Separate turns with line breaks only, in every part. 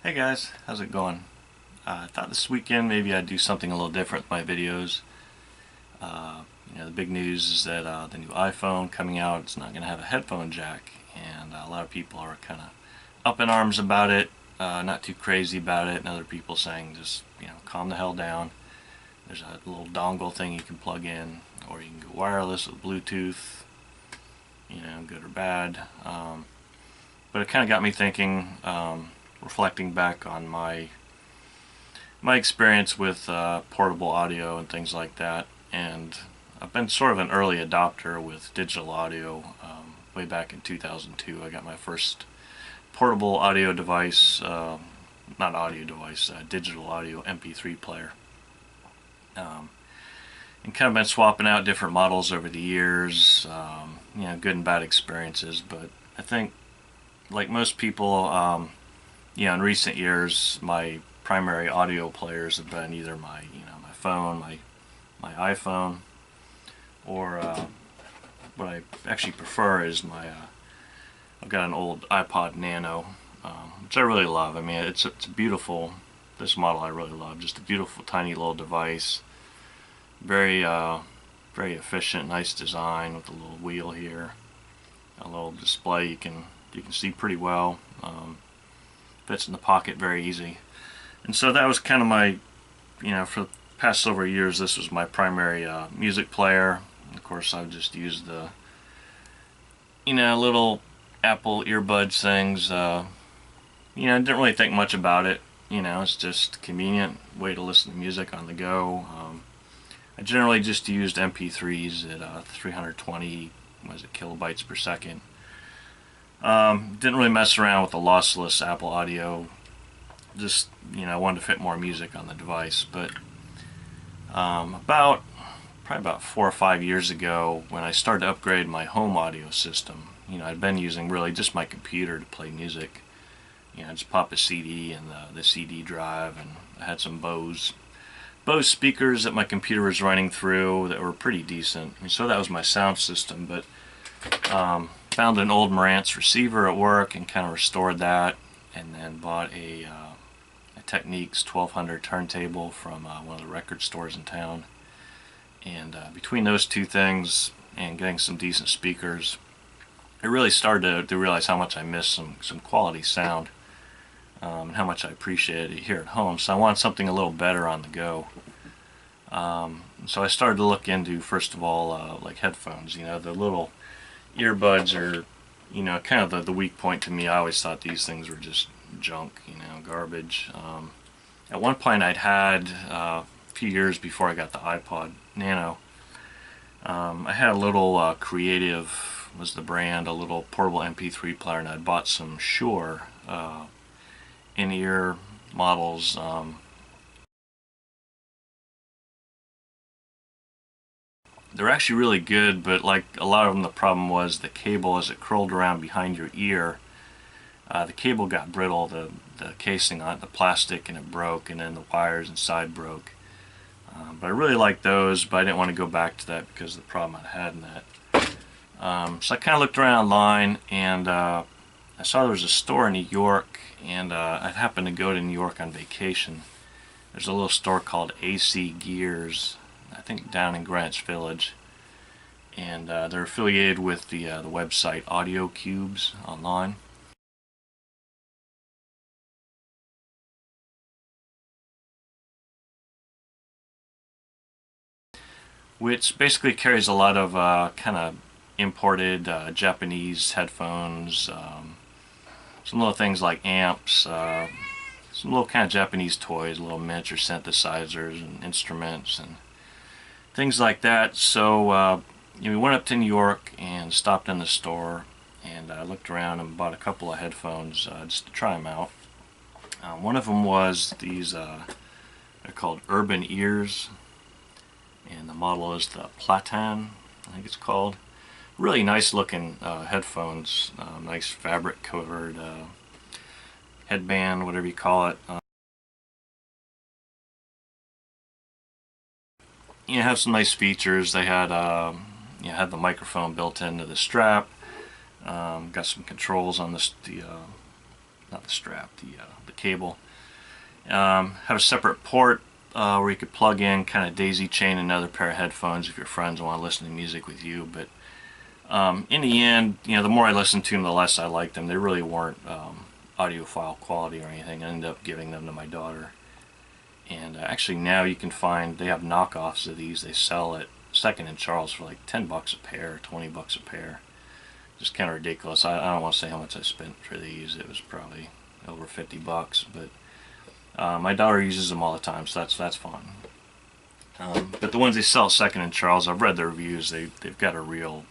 Hey guys, how's it going? I thought this weekend maybe I'd do something a little different with my videos. The big news is that the new iPhone coming out, it's not going to have a headphone jack, and a lot of people are kind of up in arms about it, not too crazy about it, and other people saying just, calm the hell down. There's a little dongle thing you can plug in, or you can go wireless with Bluetooth, good or bad. But it kind of got me thinking, reflecting back on my experience with portable audio and things like that, and I've been sort of an early adopter with digital audio. Way back in 2002 I got my first portable audio device, not audio device, digital audio MP3 player, and kind of been swapping out different models over the years, good and bad experiences. But I think, like most people, in recent years, my primary audio players have been either my phone, my iPhone, or what I actually prefer is I've got an old iPod Nano, which I really love. I mean, it's a beautiful. This model I really love. Just a beautiful, tiny little device. Very very efficient, nice design with a little wheel here, a little display you can see pretty well. Fits in the pocket very easy. And so that was kind of my, for the past several years, this was my primary music player. Of course, I've just used the, little Apple earbuds things. Didn't really think much about it. It's just a convenient way to listen to music on the go. I generally just used MP3s at 320, kilobytes per second. Didn't really mess around with the lossless Apple audio. Just, wanted to fit more music on the device. But probably about 4 or 5 years ago, when I started to upgrade my home audio system, I'd been using really just my computer to play music. Just pop a CD in the CD drive, and I had some Bose speakers that my computer was running through that were pretty decent. And so that was my sound system. But found an old Marantz receiver at work and kind of restored that, and then bought a Technique's 1200 turntable from one of the record stores in town. And between those two things and getting some decent speakers, I really started to realize how much I missed some quality sound, and how much I appreciated it here at home. So I wanted something a little better on the go. So I started to look into, first of all, like headphones. The little earbuds are, kind of the weak point to me. I always thought these things were just junk, garbage. At one point I'd had, a few years before I got the iPod Nano, I had a little Creative was the brand, a little portable MP3 player, and I'd bought some Shure in-ear models. They're actually really good, but like a lot of them, the problem was the cable, as it curled around behind your ear, the cable got brittle, the casing on it, the plastic, and it broke, and then the wires inside broke. But I really liked those, but I didn't want to go back to that because of the problem I had in that. So I kind of looked around online, and I saw there was a store in New York, and I happened to go to New York on vacation. There's a little store called AC Gears, I think down in Greenwich Village, and they're affiliated with the website Audio Cubes online. Which basically carries a lot of kind of imported Japanese headphones, some little things like amps, some little kind of Japanese toys, little miniature synthesizers and instruments and things like that. So we went up to New York and stopped in the store, and I looked around and bought a couple of headphones just to try them out. One of them was these, they're called Urban Ears, and the model is the Platan, I think it's called. Really nice looking headphones, nice fabric covered headband, whatever you call it. Have some nice features. They had had the microphone built into the strap. Got some controls on the not the strap, the cable. Have a separate port where you could plug in, kind of daisy chain another pair of headphones if your friends want to listen to music with you. But in the end, you know, the more I listened to them, the less I liked them. They really weren't audiophile quality or anything. I ended up giving them to my daughter. And actually now you can find, they have knockoffs of these. They sell at Second and Charles for like 10 bucks a pair, 20 bucks a pair. Just kind of ridiculous. I don't want to say how much I spent for these. It was probably over 50 bucks, but my daughter uses them all the time, so that's fun. But the ones they sell at Second and Charles, I've read the reviews. They've got a real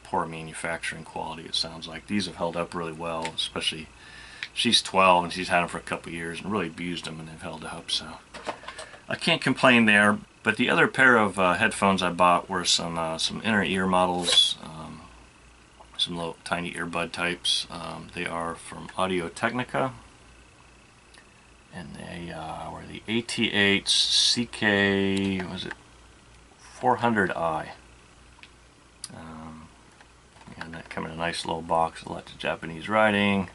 poor manufacturing quality, it sounds like. These have held up really well, especially she's 12 and she's had them for a couple years and really abused them, and they've held up, so I can't complain there. But the other pair of headphones I bought were some inner ear models, some little tiny earbud types. They are from Technica, and they were the AT8 CK, was it 400i? And that come in a nice little box, lots of Japanese writing.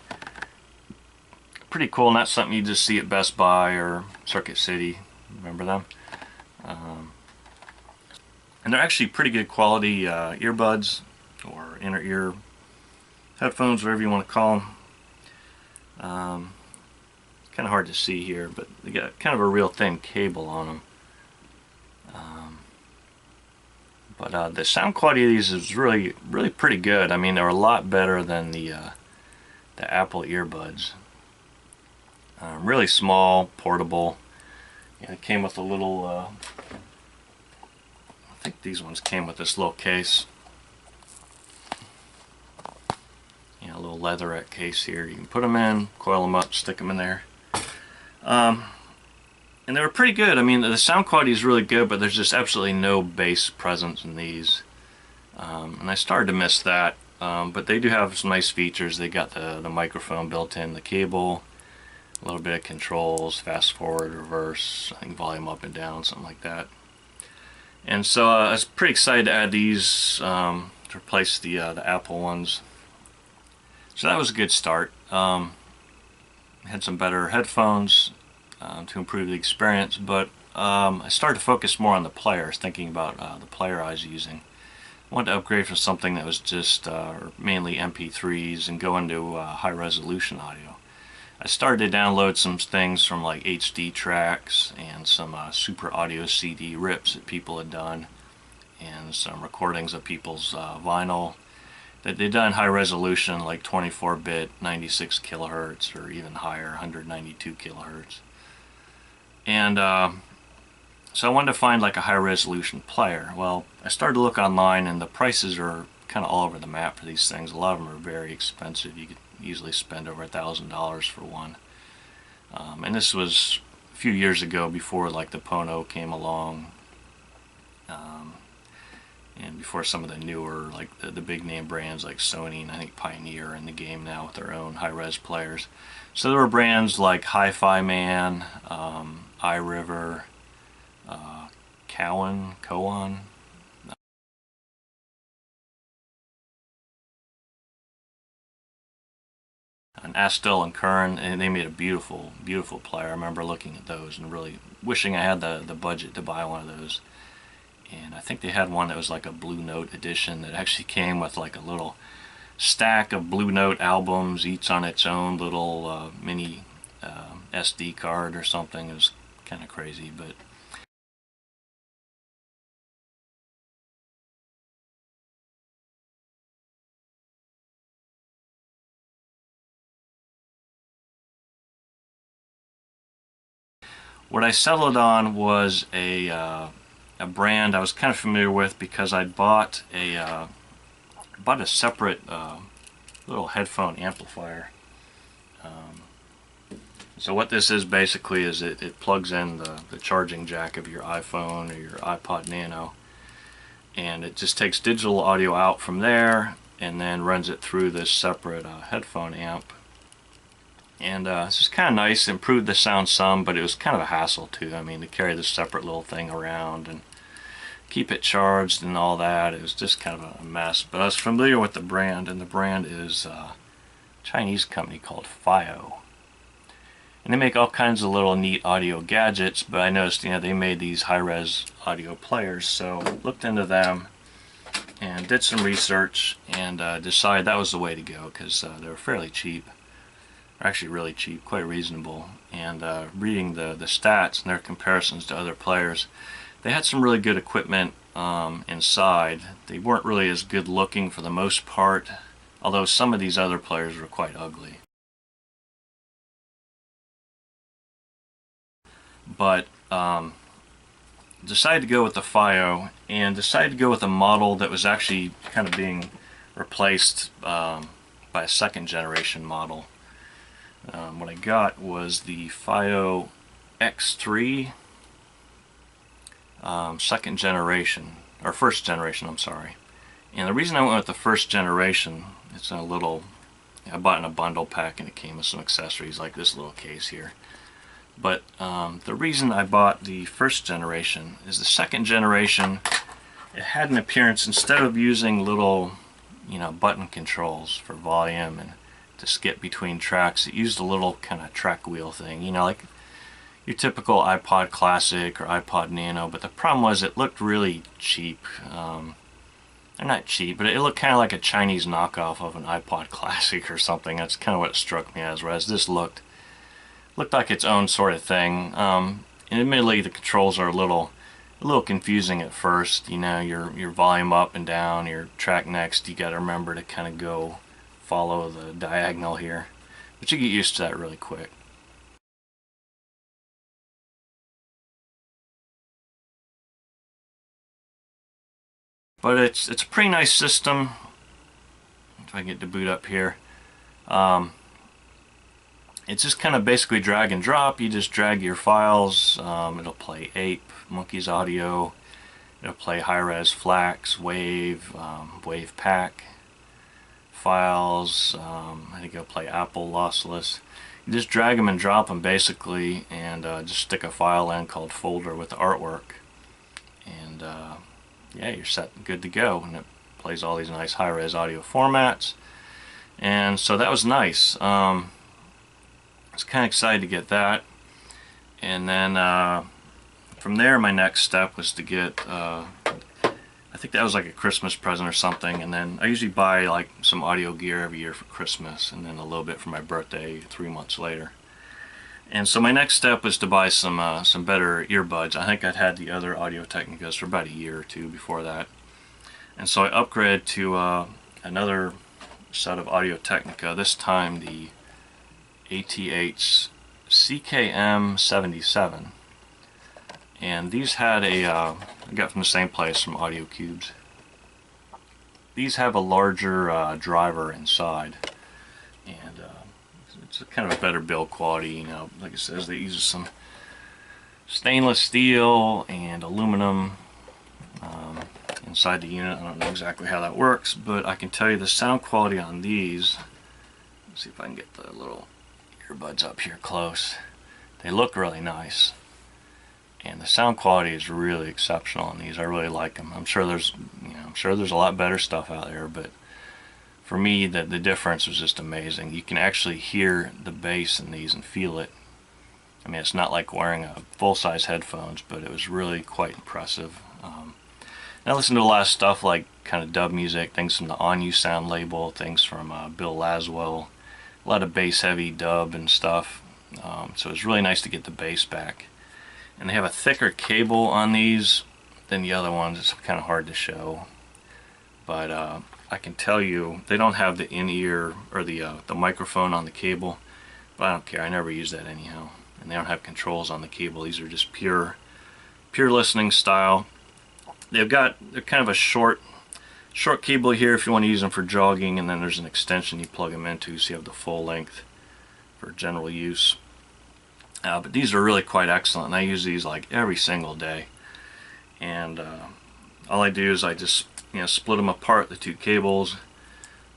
Pretty cool, not something you just see at Best Buy or Circuit City. Remember them? And they're actually pretty good quality earbuds or inner ear headphones, whatever you want to call them. Kind of hard to see here, but they got kind of a real thin cable on them. But the sound quality of these is really pretty good. I mean, they're a lot better than the Apple earbuds. Really small, portable. It came with a little, I think these ones came with this little case. You know, a little leatherette case here. You can put them in, coil them up, stick them in there. And they were pretty good. I mean, the sound quality is really good, but there's just absolutely no bass presence in these. And I started to miss that. But they do have some nice features. They got the microphone built in, the cable, a little bit of controls, fast forward, reverse, I think volume up and down, something like that. And so I was pretty excited to add these to replace the Apple ones. So that was a good start. Had some better headphones to improve the experience, but I started to focus more on the players, thinking about the player I was using. I wanted to upgrade from something that was just mainly MP3s and go into high resolution audio. I started to download some things from like HD tracks and some super audio CD rips that people had done, and some recordings of people's vinyl that they'd done high resolution, like 24-bit, 96 kilohertz, or even higher, 192 kilohertz. And so I wanted to find like a high resolution player. Well, I started to look online, and the prices are kind of all over the map for these things. A lot of them are very expensive. You could easily spend over $1,000 for one. And this was a few years ago, before like the Pono came along, and before some of the newer, like the big name brands like Sony and I think Pioneer are in the game now with their own high-res players. So there were brands like Hi-Fi Man, iRiver, Cowan, and Astel and Kern, and they made a beautiful player. I remember looking at those and really wishing I had the budget to buy one of those. And I think they had one that was like a Blue Note edition that actually came with like a little stack of Blue Note albums, each on its own little mini SD card or something. It was kind of crazy, but what I settled on was a brand I was kind of familiar with, because I bought a separate little headphone amplifier. So what this is basically is it plugs in the charging jack of your iPhone or your iPod Nano, and it just takes digital audio out from there and then runs it through this separate headphone amp. And it's just kind of nice, improved the sound some, but it was kind of a hassle too. I mean, to carry this separate little thing around and keep it charged and all that, it was just kind of a mess. But I was familiar with the brand, and the brand is Chinese company called FiiO. And they make all kinds of little neat audio gadgets, but I noticed, they made these high-res audio players, so looked into them and did some research and decided that was the way to go, because they were fairly cheap. They're actually really cheap, quite reasonable. And reading the stats and their comparisons to other players, they had some really good equipment inside. They weren't really as good looking for the most part, although some of these other players were quite ugly. But decided to go with the FiiO, and decided to go with a model that was actually kind of being replaced by a second generation model. What I got was the FiiO X3 second generation, or first generation, I'm sorry. And the reason I went with the first generation, it's in a little, I bought in a bundle pack and it came with some accessories like this little case here. But the reason I bought the first generation is the second generation, it had an appearance, instead of using little, button controls for volume and to skip between tracks, it used a little kind of track wheel thing, like your typical iPod Classic or iPod Nano. But the problem was it looked really cheap. They're not cheap, but it looked kind of like a Chinese knockoff of an iPod Classic or something. That's kind of what it struck me as, whereas this looked like its own sort of thing. And admittedly, the controls are a little confusing at first. Your volume up and down, your track next, you got to remember to kind of go follow the diagonal here, but you get used to that really quick. But it's a pretty nice system. If I get to boot up here. It's just kind of basically drag and drop. You just drag your files. It'll play Ape, Monkey's Audio. It'll play high-res FLAC, Wave, Wave Pack files. I think it'll play Apple lossless. You just drag them and drop them basically, and just stick a file in called folder with the artwork, and yeah, you're set, good to go. And it plays all these nice high-res audio formats, and so that was nice. I was kind of excited to get that, and then from there my next step was to get I think that was like a Christmas present or something, and then I usually buy like some audio gear every year for Christmas, and then a little bit for my birthday 3 months later. And so my next step was to buy some better earbuds. I think I'd had the other Audio Technicas for about a year or two before that, and so I upgraded to another set of Audio Technica, this time the ATH CKM77, and these had a I got from the same place, from Audio Cubes. These have a larger driver inside, and it's a kind of a better build quality. Like it says, they use some stainless steel and aluminum inside the unit. I don't know exactly how that works, but I can tell you the sound quality on these. Let's see if I can get the little earbuds up here close. They look really nice, and the sound quality is really exceptional on these. I really like them. I'm sure there's a lot better stuff out there, but for me, the difference was just amazing. You can actually hear the bass in these and feel it. I mean, it's not like wearing a full-size headphones, but it was really quite impressive. I listened to a lot of stuff like kind of dub music, things from the On You Sound label, things from Bill Laswell, a lot of bass-heavy dub and stuff. So it was really nice to get the bass back. And they have a thicker cable on these than the other ones. It's kind of hard to show, but I can tell you they don't have the in-ear or the microphone on the cable, but I don't care. I never use that anyhow. And they don't have controls on the cable. These are just pure listening style. They're kind of a short cable here if you want to use them for jogging, and then there's an extension you plug them into so you have the full length for general use. But these are really quite excellent, and I use these like every single day. And all I do is I just split them apart, the two cables,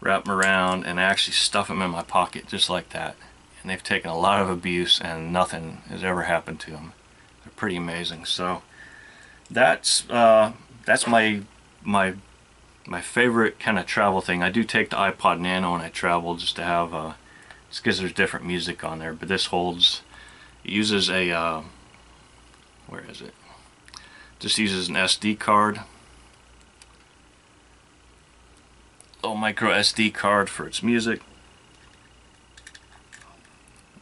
wrap them around, and I actually stuff them in my pocket just like that. And they've taken a lot of abuse, and nothing has ever happened to them. They're pretty amazing. So that's my my favorite kind of travel thing. I do take the iPod Nano when I travel just to have, just because there's different music on there. But this holds, it uses a, where is it? Just uses an SD card. Little micro SD card for its music.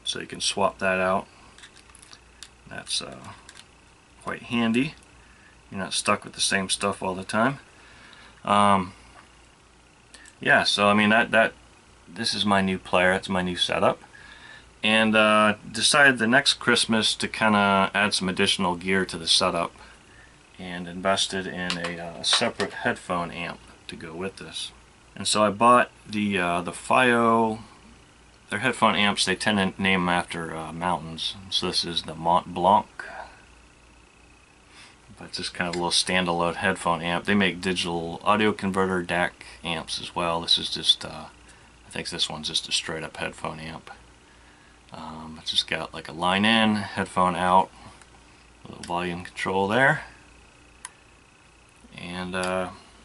So you can swap that out. That's quite handy. You're not stuck with the same stuff all the time. Yeah, so I mean this is my new player. It's my new setup, and decided the next Christmas to kind of add some additional gear to the setup, and invested in a separate headphone amp to go with this. And so I bought the FiiO. Their headphone amps, they tend to name them after mountains. So this is the Mont Blanc. But it's just kind of a little standalone headphone amp. They make digital audio converter DAC amps as well. This is just, I think this one's just a straight up headphone amp. It's just got like a line in, headphone out, a little volume control there. And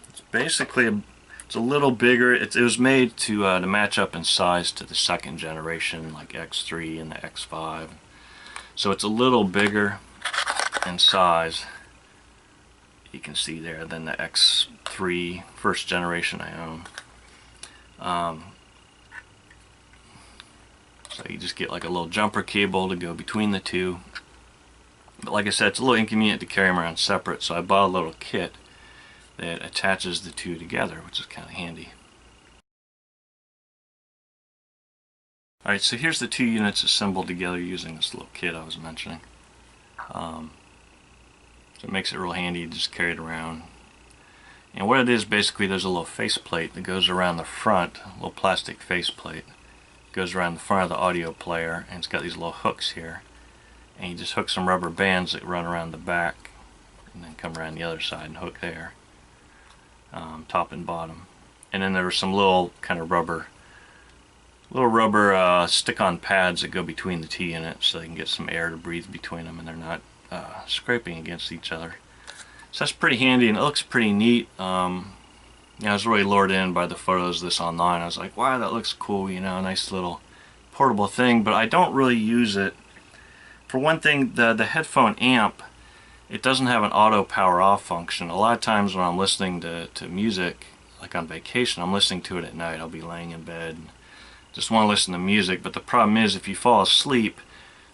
it's basically it's a little bigger. It was made to match up in size to the second generation, like X3 and the X5. So it's a little bigger in size, you can see there, than the X3 first generation I own. So you just get like a little jumper cable to go between the two. But like I said, it's a little inconvenient to carry them around separate, so I bought a little kit that attaches the two together, which is kind of handy. Alright, so here's the two units assembled together using this little kit I was mentioning. So it makes it real handy to just carry it around. And what it is, basically, there's a little faceplate that goes around the front, a little plastic faceplate. Goes around the front of the audio player, and it's got these little hooks here. And you just hook some rubber bands that run around the back, and then come around the other side and hook there. Top and bottom. And then there are some little kind of rubber stick-on pads that go between the two units, so they can get some air to breathe between them and they're not scraping against each other. So that's pretty handy, and it looks pretty neat. I was really lured in by the photos of this online. I was like, wow, that looks cool, you know, a nice little portable thing, but I don't really use it. For one thing, the headphone amp, it doesn't have an auto power off function. A lot of times when I'm listening to music, like on vacation, I'm listening to it at night. I'll be laying in bed and just want to listen to music, but the problem is if you fall asleep,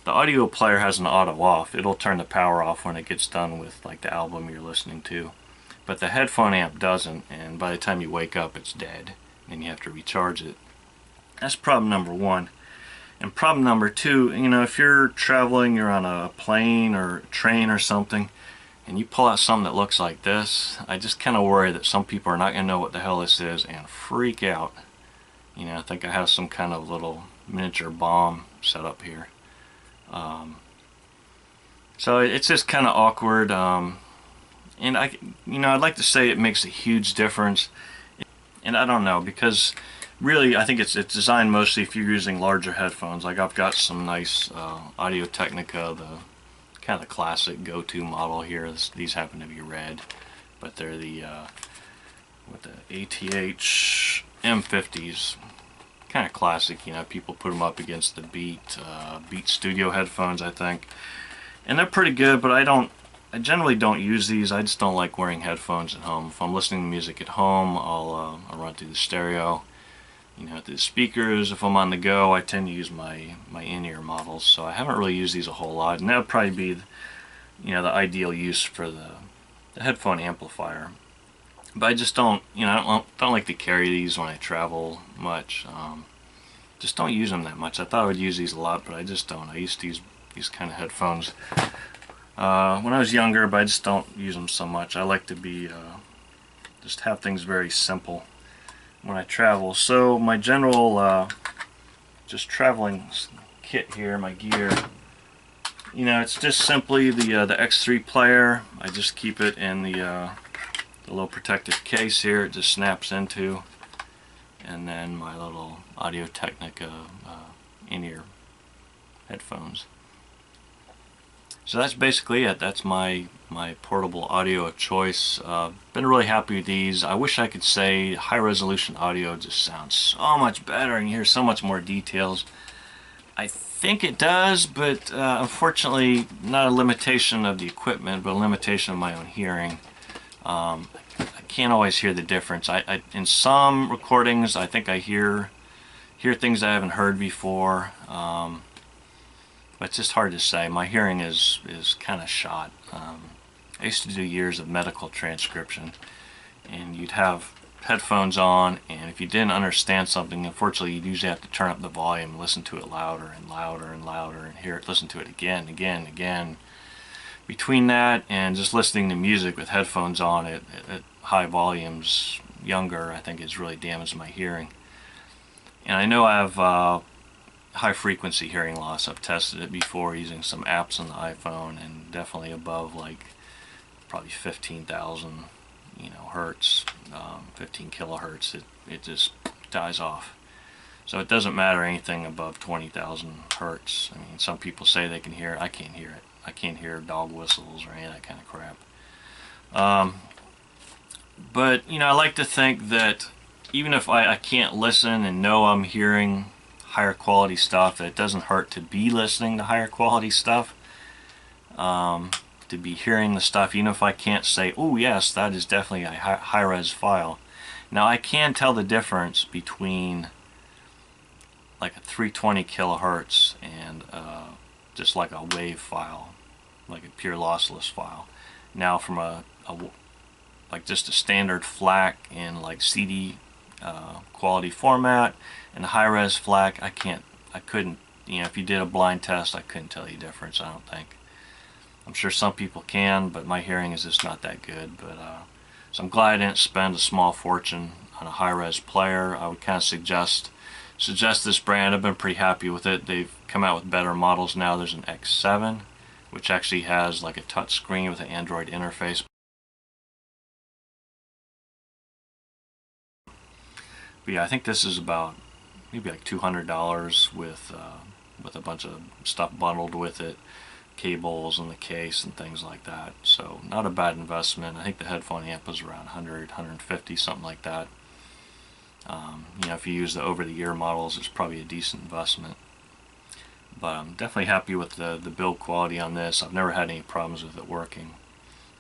the audio player has an auto off. It'll turn the power off when it gets done with like the album you're listening to. But the headphone amp doesn't, and by the time you wake up it's dead and you have to recharge it. That's problem number one. And problem number two, you know, if you're traveling, you're on a plane or a train or something, and you pull out something that looks like this, I just kind of worry that some people are not going to know what the hell this is and freak out. You know, I think I have some kind of little miniature bomb set up here. So it's just kind of awkward. And I'd like to say it makes a huge difference. And I don't know, because really, I think it's designed mostly if you're using larger headphones. Like I've got some nice Audio Technica, the kind of the classic go-to model here. These happen to be red, but they're the with the ATH M50s, kind of classic. You know, people put them up against the Beat Studio headphones, I think, and they're pretty good. But I generally don't use these. I just don't like wearing headphones at home. If I'm listening to music at home, I'll run through the stereo, you know, through the speakers. If I'm on the go, I tend to use my in-ear models. So I haven't really used these a whole lot, and that would probably be, you know, the ideal use for the headphone amplifier. But I just don't, you know, I don't like to carry these when I travel much. Just don't use them that much. I thought I would use these a lot, but I just don't. I used to use these kind of headphones when I was younger, but I just don't use them so much. I like to be just have things very simple when I travel. So my general just traveling kit here, my gear, you know, it's just simply the X3 player. I just keep it in the little protective case here. It just snaps into, and then my little Audio Technica in-ear headphones. So that's basically it. That's my portable audio of choice. Been really happy with these. I wish I could say high resolution audio just sounds so much better and you hear so much more details. I think it does, but unfortunately not a limitation of the equipment, but a limitation of my own hearing. I can't always hear the difference. In some recordings I think I hear things I haven't heard before. But it's just hard to say. My hearing is kind of shot. I used to do years of medical transcription, and you'd have headphones on, and if you didn't understand something, unfortunately you'd usually have to turn up the volume and listen to it louder and louder and louder and listen to it again, again, again. Between that and just listening to music with headphones on at high volumes younger, I think it's really damaged my hearing. And I know I have high frequency hearing loss. I've tested it before using some apps on the iPhone, and definitely above like probably 15,000 hertz, 15 kilohertz, it just dies off. So it doesn't matter anything above 20,000 hertz. I mean, some people say they can hear it. I can't hear it. I can't hear dog whistles or any of that kind of crap. But I like to think that even if I can't listen and know I'm hearing higher quality stuff, that it doesn't hurt to be listening to higher quality stuff, to be hearing the stuff, even if I can't say, oh yes, that is definitely a high-res file. Now I can tell the difference between like a 320 kilohertz and just like a wave file, like a pure lossless file. Now from like just a standard FLAC in like CD quality format and a high-res FLAC, I couldn't, if you did a blind test, I couldn't tell you the difference, I don't think. I'm sure some people can, but my hearing is just not that good. But so I'm glad I didn't spend a small fortune on a high-res player. I would kind of suggest this brand. I've been pretty happy with it. They've come out with better models now. There's an X7, which actually has like a touch screen with an Android interface. But yeah, I think this is about maybe like $200 with a bunch of stuff bundled with it, cables and the case and things like that. So not a bad investment. I think the headphone amp was around 100, 150, something like that. If you use the over-the-ear models, it's probably a decent investment. But I'm definitely happy with the build quality on this. I've never had any problems with it working.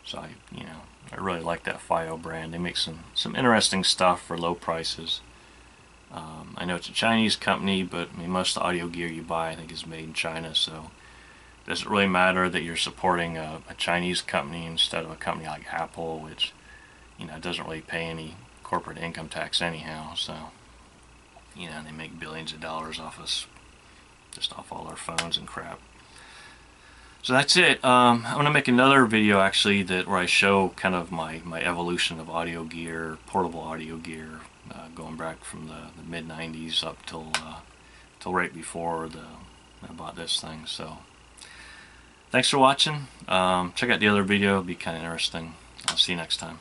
So I really like that FiiO brand. They make some interesting stuff for low prices. I know it's a Chinese company, but I mean, most of the audio gear you buy I think is made in China, so it doesn't really matter that you're supporting a Chinese company instead of a company like Apple, which doesn't really pay any corporate income tax anyhow. So they make billions of dollars off us, just off all our phones and crap. So that's it. I'm going to make another video actually where I show kind of my evolution of audio gear, portable audio gear, going back from the mid-90s up till right before I bought this thing. So thanks for watching. Check out the other video. It'll be kind of interesting. I'll see you next time.